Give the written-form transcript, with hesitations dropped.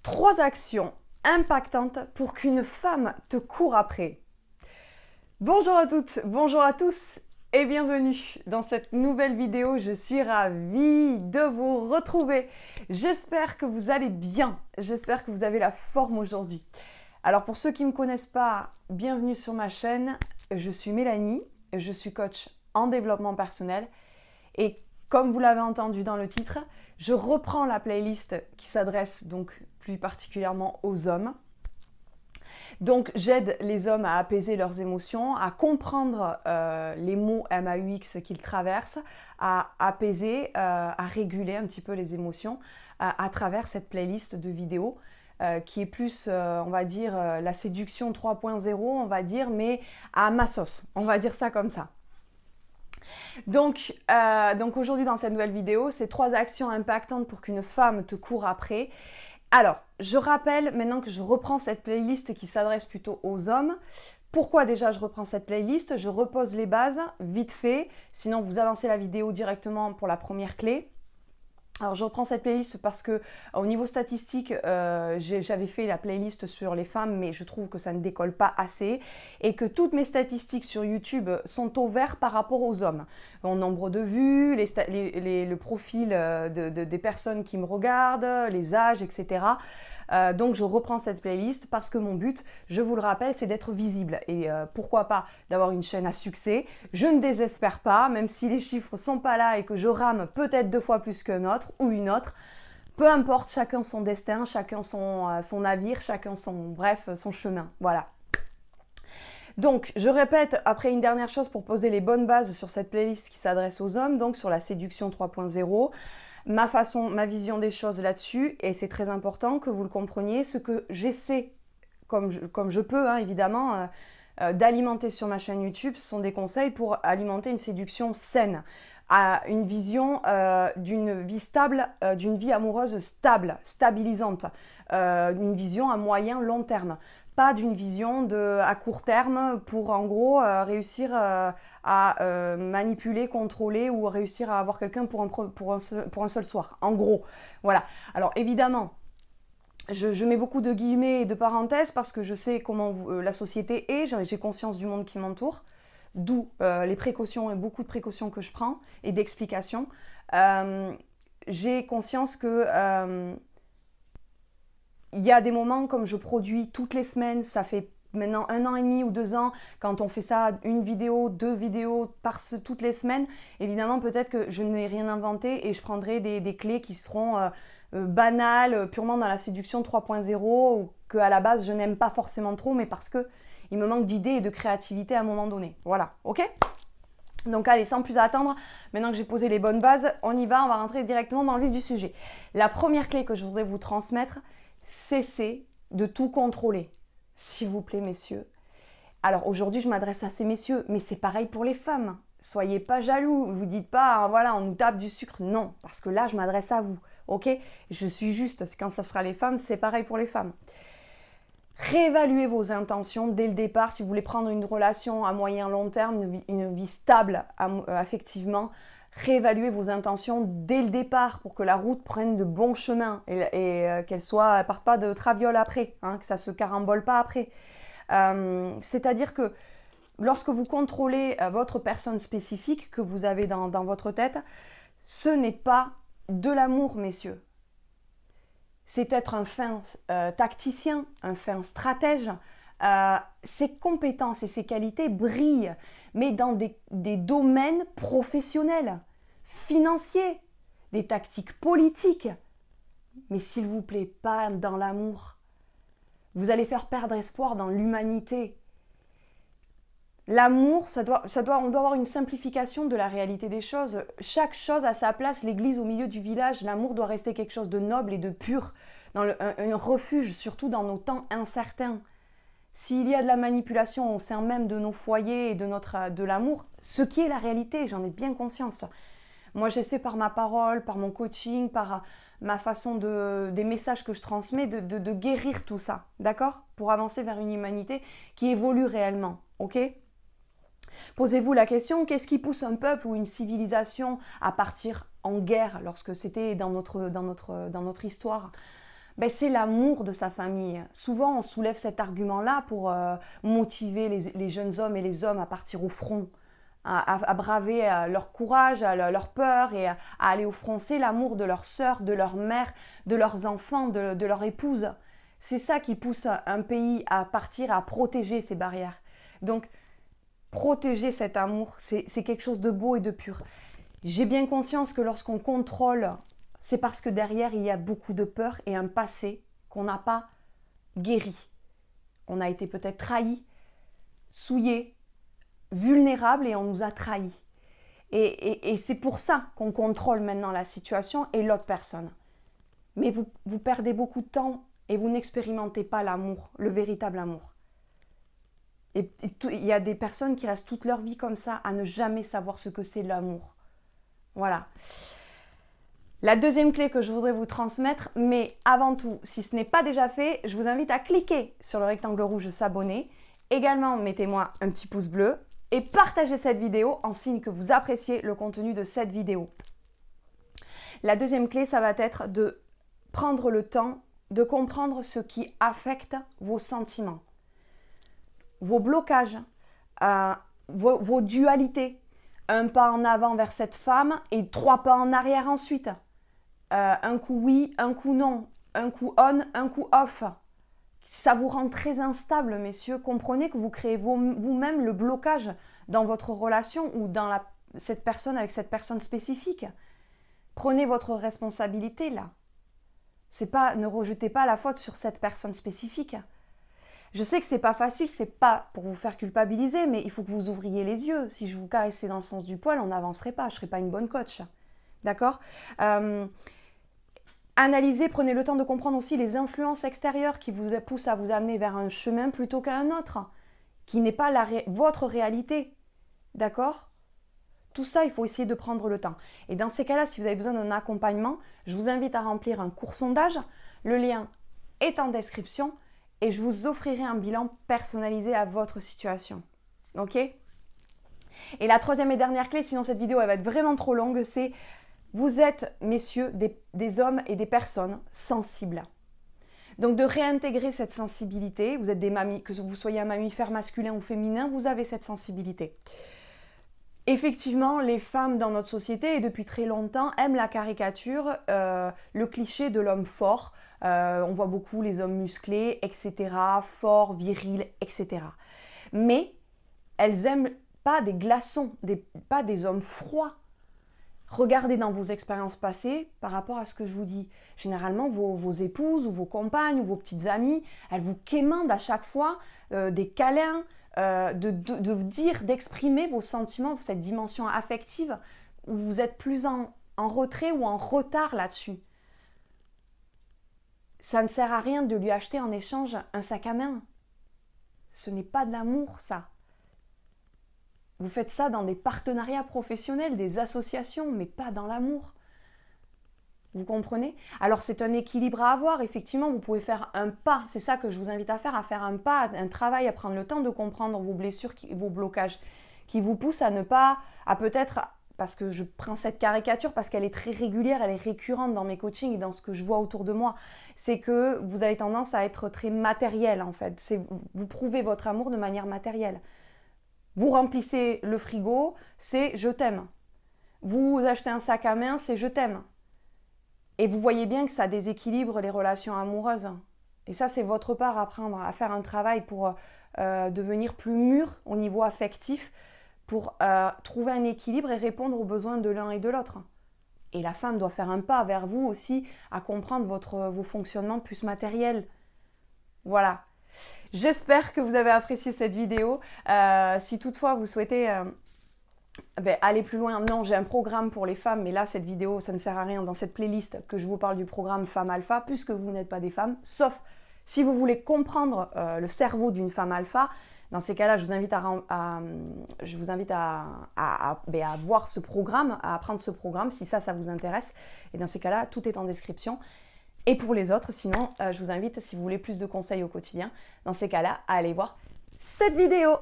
3 actions impactantes pour qu'une femme te court après. Bonjour à toutes, bonjour à tous et bienvenue dans cette nouvelle vidéo. Je suis ravie de vous retrouver. J'espère que vous allez bien, j'espère que vous avez la forme aujourd'hui. Alors pour ceux qui ne me connaissent pas, bienvenue sur ma chaîne. Je suis Mélanie, je suis coach en développement personnel et comme vous l'avez entendu dans le titre, je reprends la playlist qui s'adresse donc plus particulièrement aux hommes. Donc j'aide les hommes à apaiser leurs émotions, à comprendre les mots MAUX qu'ils traversent, à apaiser, à réguler un petit peu les émotions à travers cette playlist de vidéos qui est plus, on va dire, la séduction 3.0, on va dire, mais à ma sauce, on va dire ça comme ça. Donc aujourd'hui dans cette nouvelle vidéo, c'est 3 actions impactantes pour qu'une femme te court après. Alors, je rappelle maintenant que je reprends cette playlist qui s'adresse plutôt aux hommes. Pourquoi déjà je reprends cette playlist? Je repose les bases vite fait, sinon vous avancez la vidéo directement pour la première clé. Alors je reprends cette playlist parce que au niveau statistique, j'avais fait la playlist sur les femmes, mais je trouve que ça ne décolle pas assez et que toutes mes statistiques sur YouTube sont au vert par rapport aux hommes. En nombre de vues, le profil des personnes qui me regardent, les âges, etc. Donc je reprends cette playlist parce que mon but, je vous le rappelle, c'est d'être visible et pourquoi pas d'avoir une chaîne à succès. Je ne désespère pas, même si les chiffres sont pas là et que je rame peut-être 2 fois plus qu'un autre ou une autre. Peu importe, chacun son destin, chacun son navire, chacun son chemin. Voilà. Donc, je répète, après une dernière chose pour poser les bonnes bases sur cette playlist qui s'adresse aux hommes, donc sur la séduction 3.0. Ma vision des choses là-dessus, et c'est très important que vous le compreniez, ce que j'essaie, comme je peux, hein, évidemment, d'alimenter sur ma chaîne YouTube, ce sont des conseils pour alimenter une séduction saine, à une vision d'une vie stable, d'une vie amoureuse stable, stabilisante, une vision à moyen, long terme. Pas d'une vision à court terme pour en gros réussir à manipuler, contrôler ou réussir à avoir quelqu'un pour un seul soir. En gros, voilà. Alors évidemment, je mets beaucoup de guillemets et de parenthèses parce que je sais comment la société est, j'ai conscience du monde qui m'entoure, d'où les précautions et beaucoup de précautions que je prends et d'explications. J'ai conscience que il y a des moments comme je produis toutes les semaines, ça fait maintenant 1 an et demi ou 2 ans, quand on fait ça, 1 vidéo, 2 vidéos toutes les semaines, évidemment peut-être que je n'ai rien inventé et je prendrai des clés qui seront banales, purement dans la séduction 3.0 ou qu'à la base je n'aime pas forcément trop, mais parce que il me manque d'idées et de créativité à un moment donné. Voilà, ok ? Donc allez, sans plus attendre, maintenant que j'ai posé les bonnes bases, on y va, on va rentrer directement dans le vif du sujet. La première clé que je voudrais vous transmettre, cessez de tout contrôler, s'il vous plaît, messieurs. Alors aujourd'hui, je m'adresse à ces messieurs, mais c'est pareil pour les femmes. Soyez pas jaloux, vous dites pas, voilà, on nous tape du sucre. Non, parce que là, je m'adresse à vous, ok? Je suis juste, quand ça sera les femmes, c'est pareil pour les femmes. Réévaluez vos intentions dès le départ. Si vous voulez prendre une relation à moyen long terme, une vie stable affectivement, réévaluez vos intentions dès le départ pour que la route prenne de bons chemins et qu'elle parte pas de traviole après, hein, que ça se carambole pas après. C'est-à-dire que lorsque vous contrôlez votre personne spécifique que vous avez dans votre tête, ce n'est pas de l'amour, messieurs. C'est être un fin tacticien, un fin stratège. Ses compétences et ses qualités brillent, mais dans des domaines professionnels, financiers, des tactiques politiques. Mais s'il vous plaît, pas dans l'amour. Vous allez faire perdre espoir dans l'humanité. L'amour, on doit avoir une simplification de la réalité des choses. Chaque chose a sa place, l'église au milieu du village. L'amour doit rester quelque chose de noble et de pur, un refuge, surtout dans nos temps incertains. S'il y a de la manipulation au sein même de nos foyers et de l'amour, ce qui est la réalité, j'en ai bien conscience. Moi, j'essaie par ma parole, par mon coaching, par ma façon des messages que je transmets, de guérir tout ça, d'accord? Pour avancer vers une humanité qui évolue réellement, ok? Posez-vous la question, qu'est-ce qui pousse un peuple ou une civilisation à partir en guerre lorsque c'était dans notre histoire? Ben, c'est l'amour de sa famille. Souvent, on soulève cet argument-là pour motiver les jeunes hommes et les hommes à partir au front, à braver leur courage, leur peur et à aller au front. C'est l'amour de leur sœur, de leur mère, de leurs enfants, de leur épouse. C'est ça qui pousse un pays à partir, à protéger ces barrières. Donc, protéger cet amour, c'est quelque chose de beau et de pur. J'ai bien conscience que lorsqu'on contrôle, c'est parce que derrière, il y a beaucoup de peur et un passé qu'on n'a pas guéri. On a été peut-être trahi, souillé, vulnérable et on nous a trahis. Et c'est pour ça qu'on contrôle maintenant la situation et l'autre personne. Mais vous perdez beaucoup de temps et vous n'expérimentez pas l'amour, le véritable amour. Et il y a des personnes qui restent toute leur vie comme ça à ne jamais savoir ce que c'est l'amour. Voilà. La deuxième clé que je voudrais vous transmettre, mais avant tout, si ce n'est pas déjà fait, je vous invite à cliquer sur le rectangle rouge s'abonner. Également, mettez-moi un petit pouce bleu et partagez cette vidéo en signe que vous appréciez le contenu de cette vidéo. La deuxième clé, ça va être de prendre le temps de comprendre ce qui affecte vos sentiments, vos blocages, vos dualités. Un pas en avant vers cette femme et 3 pas en arrière ensuite. Un coup oui, un coup non, un coup on, un coup off. Ça vous rend très instable, messieurs. Comprenez que vous créez vous-même le blocage dans votre relation ou dans cette personne avec cette personne spécifique. Prenez votre responsabilité là. Ne rejetez pas la faute sur cette personne spécifique. Je sais que c'est pas facile, c'est pas pour vous faire culpabiliser, mais il faut que vous ouvriez les yeux. Si je vous caressais dans le sens du poil, on n'avancerait pas, je serais pas une bonne coach. D'accord ? Analysez, prenez le temps de comprendre aussi les influences extérieures qui vous poussent à vous amener vers un chemin plutôt qu'un autre, qui n'est pas votre réalité. D'accord ? Tout ça, il faut essayer de prendre le temps. Et dans ces cas-là, si vous avez besoin d'un accompagnement, je vous invite à remplir un court sondage. Le lien est en description et je vous offrirai un bilan personnalisé à votre situation. Ok ? Et la troisième et dernière clé, sinon cette vidéo elle va être vraiment trop longue, c'est vous êtes, messieurs, des hommes et des personnes sensibles. Donc de réintégrer cette sensibilité, vous êtes des mamies, que vous soyez un mammifère masculin ou féminin, vous avez cette sensibilité. Effectivement, les femmes dans notre société, et depuis très longtemps, aiment la caricature, le cliché de l'homme fort. On voit beaucoup les hommes musclés, etc., forts, virils, etc. Mais elles n'aiment pas des glaçons, pas des hommes froids. Regardez dans vos expériences passées par rapport à ce que je vous dis. Généralement, vos épouses ou vos compagnes ou vos petites amies, elles vous quémandent à chaque fois des câlins, de vous dire, d'exprimer vos sentiments, cette dimension affective, où vous êtes plus en retrait ou en retard là-dessus. Ça ne sert à rien de lui acheter en échange un sac à main. Ce n'est pas de l'amour, ça. Vous faites ça dans des partenariats professionnels, des associations, mais pas dans l'amour. Vous comprenez ? Alors c'est un équilibre à avoir, effectivement, vous pouvez faire un pas, c'est ça que je vous invite à faire un pas, un travail, à prendre le temps de comprendre vos blessures, vos blocages, qui vous poussent à ne pas, à peut-être, parce que je prends cette caricature, parce qu'elle est très régulière, elle est récurrente dans mes coachings et dans ce que je vois autour de moi, c'est que vous avez tendance à être très matériel en fait, vous prouvez votre amour de manière matérielle. Vous remplissez le frigo, c'est « je t'aime ». Vous achetez un sac à main, c'est « je t'aime ». Et vous voyez bien que ça déséquilibre les relations amoureuses. Et ça, c'est votre part à prendre, à faire un travail pour devenir plus mûr au niveau affectif, pour trouver un équilibre et répondre aux besoins de l'un et de l'autre. Et la femme doit faire un pas vers vous aussi, à comprendre vos fonctionnements plus matériels. Voilà. J'espère que vous avez apprécié cette vidéo. Si toutefois vous souhaitez aller plus loin, non, j'ai un programme pour les femmes, mais là, cette vidéo, ça ne sert à rien dans cette playlist que je vous parle du programme Femme Alpha, puisque vous n'êtes pas des femmes, sauf si vous voulez comprendre le cerveau d'une femme alpha. Dans ces cas-là, je vous invite à voir ce programme, à apprendre ce programme, si ça vous intéresse. Et dans ces cas-là, tout est en description. Et pour les autres, sinon, je vous invite, si vous voulez plus de conseils au quotidien, dans ces cas-là, à aller voir cette vidéo.